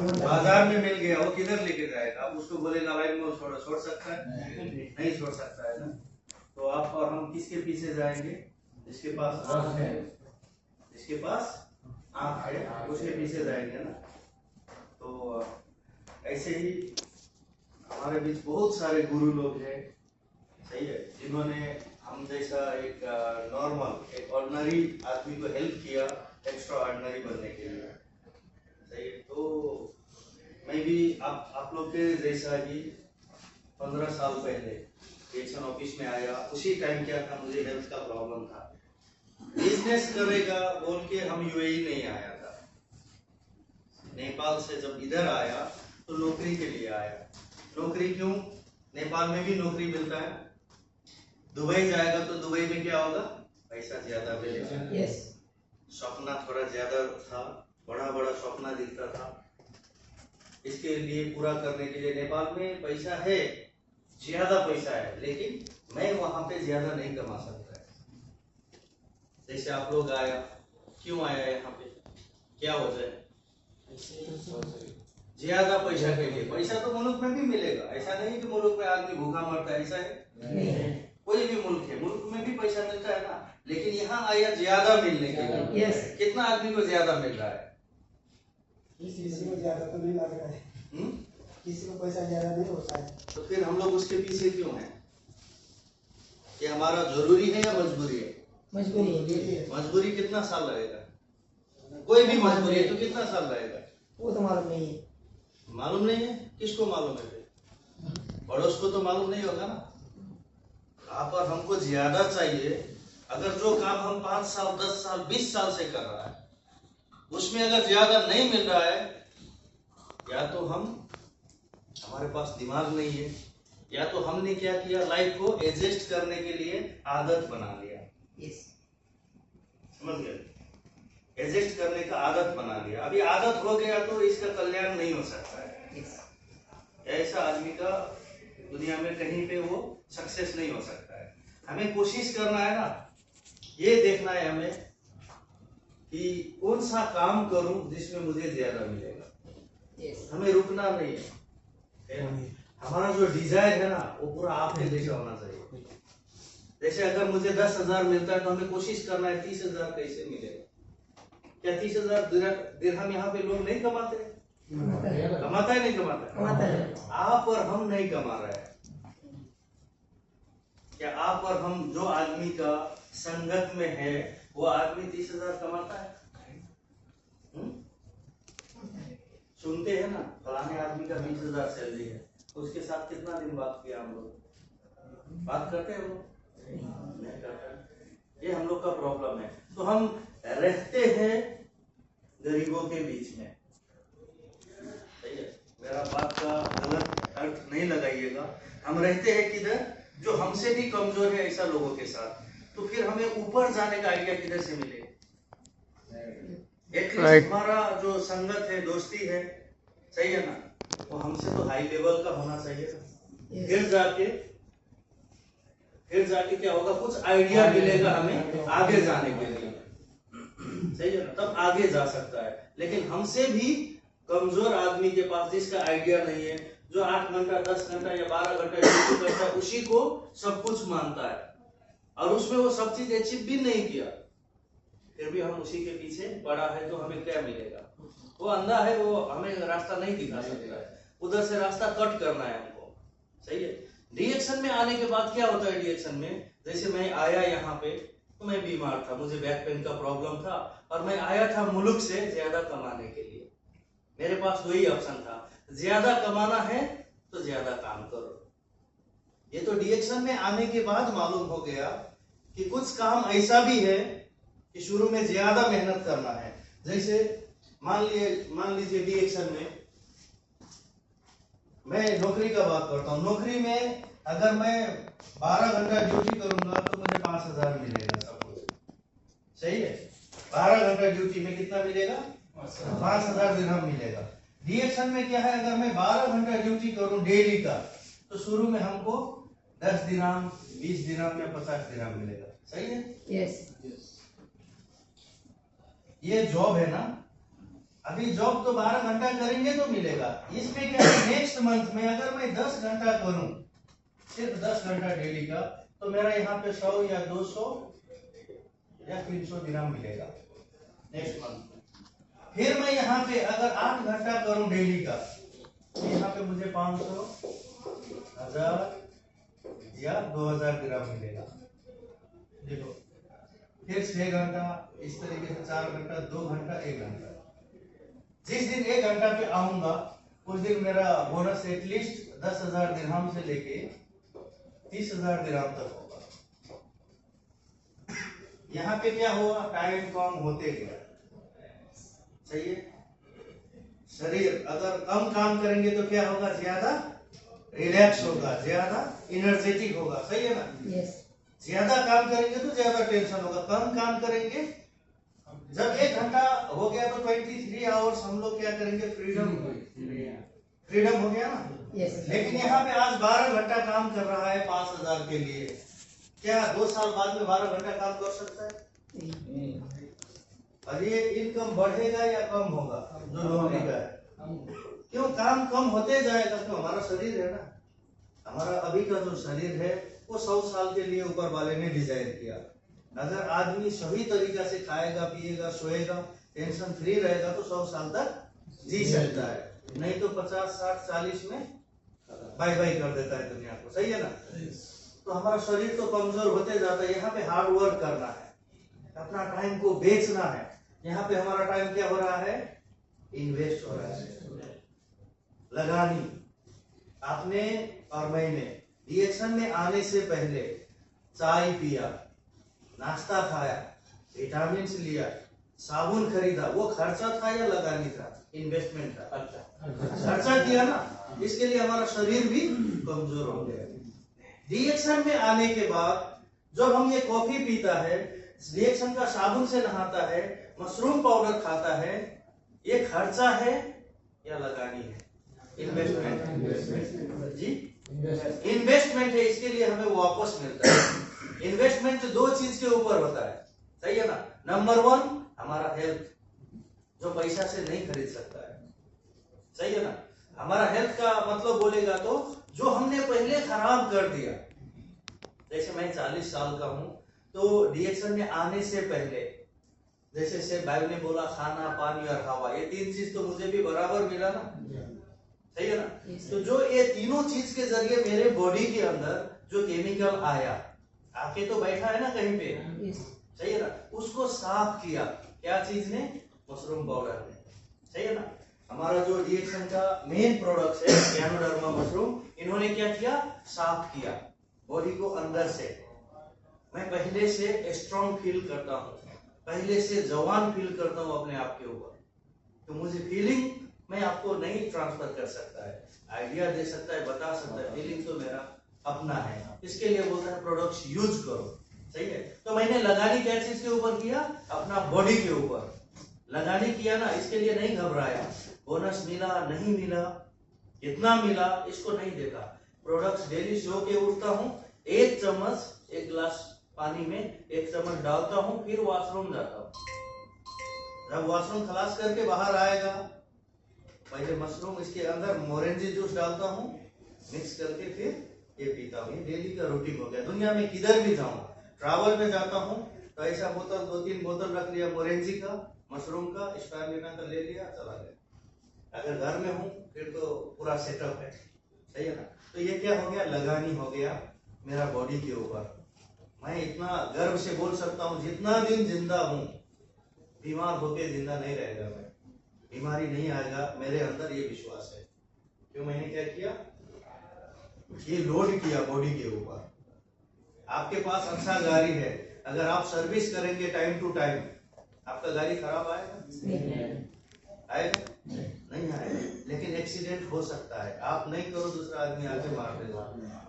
बाजार में मिल गया, वो किधर लेके जाएगा? आप उसको बोलेगा लाइन में छोड़ सकता है? नहीं छोड़ सकता है ना। तो आप और हम किसके पीछे जाएंगे? जिसके पास आँख है, जिसके पास आँख है उसके पीछे जाएंगे ना। तो ऐसे ही हमारे बीच बहुत सारे गुरु लोग हैं, सही है, जिन्होंने हम जैसा एक नॉर्मल एक ऑर्डिनरी आदमी को हेल्प किया एक्स्ट्रा ऑर्डिनरी बनने के लिए, सही है। तो मैं भी आप लोग के जैसा ही 15 साल पहले एक्शन ऑफिस में आया। उसी टाइम क्या था, मुझे हेल्थ का प्रॉब्लम था। बिजनेस करेगा बोल के हम यूएई नहीं आया था। नेपाल से जब इधर आया तो नौकरी के लिए आया। नौकरी क्यों? नेपाल में भी नौकरी मिलता है। दुबई जाएगा तो दुबई में क्या होगा? पैसा ज्यादा मिलेगा। सपना थोड़ा ज्यादा था, बड़ा बड़ा सपना दिखता था। इसके लिए पूरा करने के लिए नेपाल में पैसा है, ज्यादा पैसा है, लेकिन मैं वहां पे ज्यादा नहीं कमा सकता है। जैसे आप लोग आया, क्यों आया यहाँ पे? क्या वजह है? ज्यादा पैसा के लिए। पैसा तो मुल्क में भी मिलेगा, ऐसा नहीं कि मुल्क में आदमी भूखा मरता है, ऐसा है? कोई भी मुल्क है, मुल्क में भी पैसा मिलता है ना, लेकिन यहाँ आया ज्यादा मिलने के लिए। कितना आदमी को ज्यादा मिल रहा है? किसी को ज्यादा तो नहीं लग रहा है। किसी को पैसा ज्यादा नहीं होता है। तो फिर हम लोग उसके पीछे क्यों हैं? कि हमारा जरूरी है या मजबूरी है? मजबूरी कितना साल लगेगा? कोई भी मजबूरी है तो कितना साल लगेगा? वो तो मालूम नहीं है। मालूम नहीं है? किसको मालूम है? पड़ोस को तो मालूम नहीं होगा ना। आप और हमको ज्यादा चाहिए। अगर जो काम हम 5 साल 10 साल 20 साल से कर रहा है उसमें अगर ज्यादा नहीं मिल रहा है, या तो हमारे पास दिमाग नहीं है, या तो हमने क्या किया, लाइफ को एडजस्ट करने के लिए आदत बना लिया। समझ गए? एडजस्ट करने का आदत बना लिया। अभी आदत हो गया तो इसका कल्याण नहीं हो सकता है। ऐसा आदमी का दुनिया में कहीं पे वो सक्सेस नहीं हो सकता है। हमें कोशिश करना है ना, ये देखना है हमें कि कौन सा काम करूं जिसमें मुझे ज्यादा मिलेगा। हमें रुकना नहीं है। हमारा जो डिजायर है ना वो पूरा आपके जैसा होना चाहिए। जैसे अगर मुझे 10,000 मिलता है तो हमें कोशिश करना है 30,000 कैसे मिलेगा। क्या 30,000 दिरहम यहाँ पे लोग नहीं कमाते? कमाता है नहीं कमाता? आप और हम नहीं कमा रहे हैं। क्या आप और हम, जो आदमी का संगत में है वो आदमी 30,000 कमाता है? सुनते हैं ना, फलाने आदमी का 20,000 सैलरी है, उसके साथ कितना दिन बात किया हम लोग? बात करते हैं हम लोग? नहीं करते। ये हम लोग का प्रॉब्लम है। तो हम रहते हैं गरीबों के बीच में, सही है? मेरा बात का गलत अर्थ नहीं लगाइएगा। हम रहते हैं किधर? जो हमसे भी कमजोर है ऐसा लोगों के साथ। तो फिर हमें ऊपर जाने का आइडिया किधर से मिलेगा? एटलीस्ट हमारा जो संगत है, दोस्ती है, सही है ना, वो हमसे तो हाई लेवल का होना चाहिए ना। फिर जाके क्या होगा, कुछ आइडिया मिलेगा हमें आगे जाने के लिए, सही है ना, तब आगे जा सकता है। लेकिन हमसे भी कमजोर आदमी के पास जिसका आइडिया नहीं है, जो 8 घंटा 10 घंटा या 12 घंटा ड्यूटी करता है, उसी को सब कुछ मानता है और उसमें वो सब चीज अचीव भी नहीं किया, फिर भी हम उसी के पीछे पड़ा है, तो हमें क्या मिलेगा? वो अंधा है, वो हमें रास्ता नहीं दिखा सकता है। उधर से रास्ता कट करना है हमको, सही है? रिएक्शन में आने के बाद क्या होता है? रिएक्शन में जैसे मैं आया यहाँ पे तो मैं बीमार था, मुझे बैक पेन का प्रॉब्लम था और मैं आया था मुल्क से ज्यादा कमाने के लिए। मेरे पास दो ही ऑप्शन था, ज्यादा कमाना है तो ज्यादा काम करो। ये तो रिएक्शन में आने के बाद मालूम हो गया कि कुछ काम ऐसा भी है कि शुरू में ज्यादा मेहनत करना है। जैसे मान लीजिए रिएक्शन में मैं नौकरी का बात करता हूँ। नौकरी में अगर मैं 12 घंटा ड्यूटी करूंगा तो मुझे 5,000 मिलेगा, सब कुछ सही है। 12 घंटा ड्यूटी में कितना मिलेगा? 5,000 दिरहम मिलेगा। रिएक्शन में क्या है, अगर मैं 12 घंटा ड्यूटी करूं डेली का तो शुरू में हमको 10 दिरहम 20 दिरहम या 50 दिरहम मिलेगा, सही है? यस। ये जॉब है ना, अभी जॉब तो 12 घंटा करेंगे तो मिलेगा। इसमें क्या है, नेक्स्ट मंथ में अगर मैं 10 घंटा करूं, सिर्फ 10 घंटा डेली का, तो मेरा यहाँ पे 100 या 200 या 300 दिरहम मिलेगा नेक्स्ट मंथ। फिर मैं यहाँ पे अगर 8 घंटा करूं डेली का, तो यहाँ पे मुझे 500, 1000 या 2000 दिरहम मिलेगा। देखो, फिर 6 घंटा, इस तरीके से 4 घंटा, 2 घंटा, 1 घंटा। जिस दिन 1 घंटा पे आऊंगा उस दिन मेरा बोनस एटलीस्ट 10,000 दिरहम से लेके 30,000 दिरहम तक होगा। यहाँ पे क्या हुआ, टाइम कम होते गया। सही है। शरीर अगर कम काम करेंगे तो क्या होगा, ज्यादा रिलैक्स होगा, ज्यादा एनर्जेटिक होगा। सही है ना। यस। ज्यादा काम करेंगे तो ज्यादा टेंशन होगा, कम काम करेंगे। जब 1 घंटा हो गया तो 23 आवर्स हम लोग क्या करेंगे, फ्रीडम हो गया ना। यस। लेकिन यहाँ पे आज 12 घंटा काम कर रहा है 5,000 के लिए, क्या 2 साल बाद में 12 घंटा काम कर सकता है? और ये इनकम बढ़ेगा या कम होगा जो नौकरी का है? क्यों, काम कम होते जाएगा। तो हमारा शरीर है ना, हमारा अभी का जो शरीर है वो 100 साल के लिए ऊपर वाले ने डिजाइन किया। अगर आदमी सही तरीका से खाएगा, पिएगा, सोएगा, टेंशन फ्री रहेगा तो 100 साल तक जी सकता है। नहीं तो 50, 60, 40 में बाय बाय कर देता है दुनिया को। सही है ना। तो हमारा शरीर तो कमजोर होते जाता है। यहाँ पे हार्ड वर्क करना है, अपना टाइम को बेचना है। यहाँ पे हमारा टाइम क्या हो रहा है, इन्वेस्ट हो रहा है, लगानी। आपने और मैंने रिएक्शन में आने से पहले चाय पिया, नाश्ता खाया, विटामिन लिया, साबुन खरीदा, वो खर्चा था या लगानी था, इन्वेस्टमेंट था? खर्चा किया ना। इसके लिए हमारा शरीर भी कमजोर हो गया। रिएक्शन में आने के बाद जब हम ये कॉफी पीता है, रिएक्शन का साबुन से नहाता है, मशरूम पाउडर खाता है, ये खर्चा है या लगानी है? इन्वेस्टमेंट जी, इन्वेस्टमेंट है। इसके लिए हमें वापस मिलता है। इन्वेस्टमेंट 2 चीज के ऊपर होता है। सही है ना। नंबर 1 हमारा हेल्थ, जो पैसा से नहीं खरीद सकता है। सही है ना। हमारा हेल्थ का मतलब बोलेगा तो जो हमने पहले खराब कर दिया। जैसे मैं 40 साल का हूं, तो रिएक्शन में आने से पहले, जैसे से भाई ने बोला, खाना, पानी और हवा, ये 3 चीज तो मुझे भी बराबर मिला ना। सही है ना। तो जो ये तीनों चीज के जरिए मेरे बॉडी के अंदर जो केमिकल आया, आके तो बैठा है ना कहीं पे। सही है ना। उसको साफ किया क्या चीज ने, मशरूम पाउडर ने। सही है ना। हमारा जो रिएक्शन का मेन प्रोडक्ट है गैनोडर्मा मशरूम, इन्होंने क्या किया, साफ किया बॉडी को अंदर से। मैं पहले से स्ट्रॉन्ग फील करता हूँ, पहले से जवान फील करता हूँ अपने आप के ऊपर। तो मुझे फीलिंग मैं आपको नहीं ट्रांसफर कर सकता है, आइडिया दे सकता है, बता सकता है, फीलिंग तो मेरा अपना है। इसके लिए बोलता है प्रोडक्ट्स यूज करो। सही है। तो मैंने लगानी क्या चीज के ऊपर किया, अपना बॉडी के ऊपर लगानी किया ना। इसके लिए नहीं घबराया, बोनस मिला नहीं मिला, कितना मिला इसको नहीं देखा। प्रोडक्ट्स डेली सो के उठता हूँ, 1 चम्मच 1 गिलास पानी में 1 चम्मच डालता हूँ, फिर वॉशरूम जाता हूँ। जब वॉशरूम खलास करके बाहर आएगा, पहले मशरूम, इसके अंदर मोरेंजी जूस डालता हूँ, मिक्स करके फिर ये पीता हूँ। ये डेली का रूटीन हो गया। दुनिया में किधर भी जाऊँ, ट्रैवल में जाता हूँ तो ऐसा बोतल 2-3 बोतल रख लिया, मोरेंजी का, मशरूम का, स्पारुलिना का ले लिया, चला गया। अगर घर में हूँ फिर तो पूरा सेटअप है। सही है ना। तो ये क्या हो गया, लगानी हो गया मेरा बॉडी के ऊपर। मैं इतना गर्व से बोल सकता हूँ, जितना दिन जिंदा हूँ, बीमार होके जिंदा नहीं रहेगा मैं, बीमारी नहीं आएगा मेरे अंदर, ये विश्वास है। क्यों, मैंने क्या किया, ये लोड किया बॉडी के ऊपर। आपके पास अच्छा गाड़ी है, अगर आप सर्विस करेंगे टाइम टू टाइम, आपका गाड़ी खराब आएगा? आएगा नहीं आएगा। लेकिन एक्सीडेंट हो सकता है, आप नहीं करो, दूसरा आदमी आके मार देगा।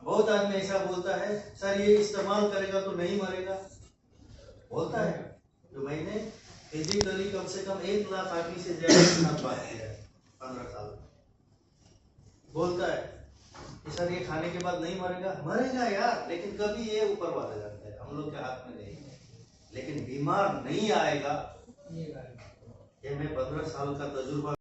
बहुत आदमी ऐसा बोलता है, सर ये इस्तेमाल करेगा तो नहीं मरेगा, बोलता है। तो मैंने फिजिकली कम से कम 1 लाख आदमी से ज्यादा के साथ बात किया है 15 साल। बोलता है कि सर ये खाने के बाद नहीं मरेगा, मरेगा यार, लेकिन कभी ये ऊपर वाला जानता है, हम लोग के हाथ में नहीं है। लेकिन बीमार नहीं आएगा, ये मैं 15 साल का तजुर्बा